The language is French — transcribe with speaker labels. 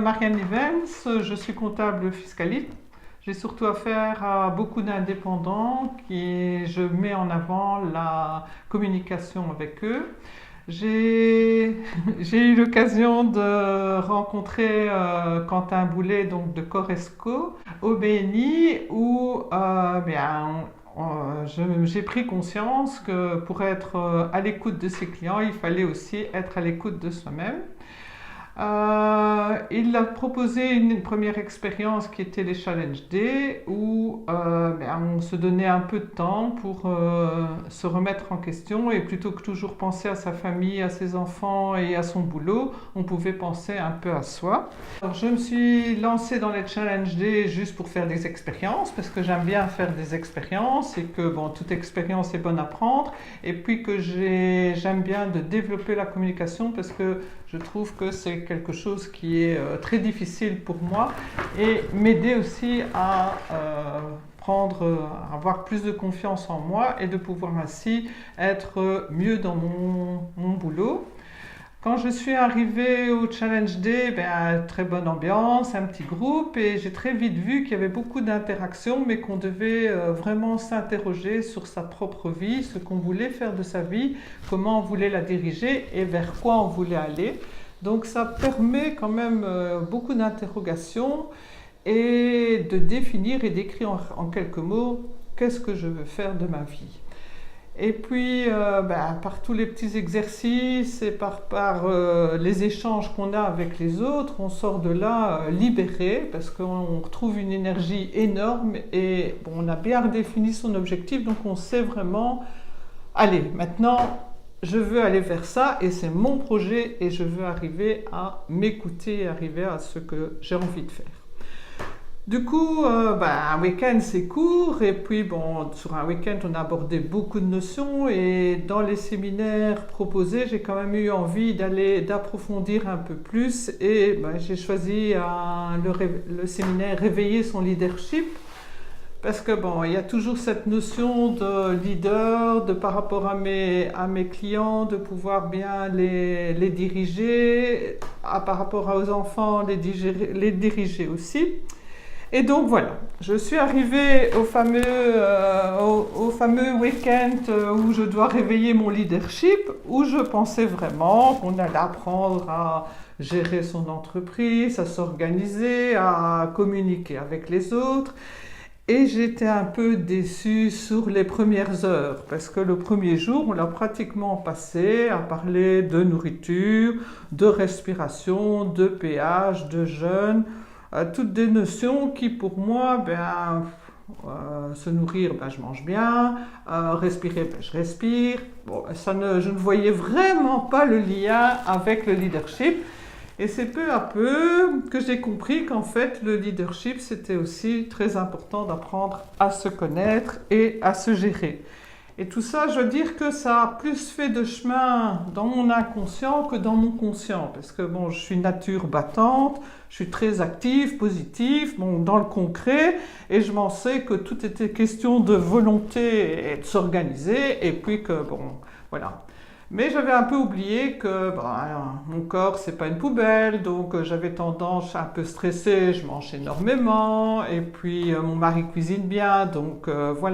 Speaker 1: Marianne Livens, je suis comptable fiscaliste. J'ai surtout affaire à beaucoup d'indépendants et je mets en avant la communication avec eux. J'ai j'ai eu l'occasion de rencontrer Quentin Boulet donc de Coresco au BNI où j'ai pris conscience que pour être à l'écoute de ses clients, il fallait aussi être à l'écoute de soi-même. Il a proposé une première expérience qui était les Challenge Day où on se donnait un peu de temps pour se remettre en question et plutôt que toujours penser à sa famille, à ses enfants et à son boulot, on pouvait penser un peu à soi. Alors, je me suis lancée dans les Challenge Day juste pour faire des expériences parce que j'aime bien faire des expériences et que bon, toute expérience est bonne à prendre et puis que j'aime bien de développer la communication parce que je trouve que c'est quelque chose qui est très difficile pour moi et m'aider aussi à avoir plus de confiance en moi et de pouvoir ainsi être mieux dans mon boulot. Quand je suis arrivée au Challenge Day, très bonne ambiance, un petit groupe et j'ai très vite vu qu'il y avait beaucoup d'interactions mais qu'on devait vraiment s'interroger sur sa propre vie, ce qu'on voulait faire de sa vie, comment on voulait la diriger et vers quoi on voulait aller. Donc ça permet quand même beaucoup d'interrogations et de définir et d'écrire en quelques mots qu'est-ce que je veux faire de ma vie. Et puis, par tous les petits exercices et par les échanges qu'on a avec les autres, on sort de là libéré parce qu'on retrouve une énergie énorme et bon, on a bien redéfini son objectif, donc on sait vraiment, allez, maintenant, je veux aller vers ça et c'est mon projet et je veux arriver à m'écouter et arriver à ce que j'ai envie de faire. Du coup, un week-end c'est court et puis bon, sur un week-end on a abordé beaucoup de notions et dans les séminaires proposés j'ai quand même eu envie d'approfondir un peu plus et j'ai choisi le séminaire Réveiller son leadership parce que bon, il y a toujours cette notion de leader, de par rapport à mes clients, de pouvoir bien les diriger, par rapport aux enfants, les diriger aussi. Et donc voilà, je suis arrivée au fameux week-end où je dois réveiller mon leadership, où je pensais vraiment qu'on allait apprendre à gérer son entreprise, à s'organiser, à communiquer avec les autres. Et j'étais un peu déçue sur les premières heures, parce que le premier jour, on l'a pratiquement passé à parler de nourriture, de respiration, de pH, de jeûne, toutes des notions qui pour moi, se nourrir, je mange bien, respirer, je respire. Bon, je ne voyais vraiment pas le lien avec le leadership. Et c'est peu à peu que j'ai compris qu'en fait, le leadership, c'était aussi très important d'apprendre à se connaître et à se gérer. Et tout ça, je veux dire que ça a plus fait de chemin dans mon inconscient que dans mon conscient. Parce que bon, je suis nature battante, je suis très active, positive, bon, dans le concret, et je m'en sais que tout était question de volonté et de s'organiser, et puis que bon, voilà. Mais j'avais un peu oublié que mon corps, c'est pas une poubelle, donc j'avais tendance à un peu stresser, je mange énormément, et puis mon mari cuisine bien, donc voilà.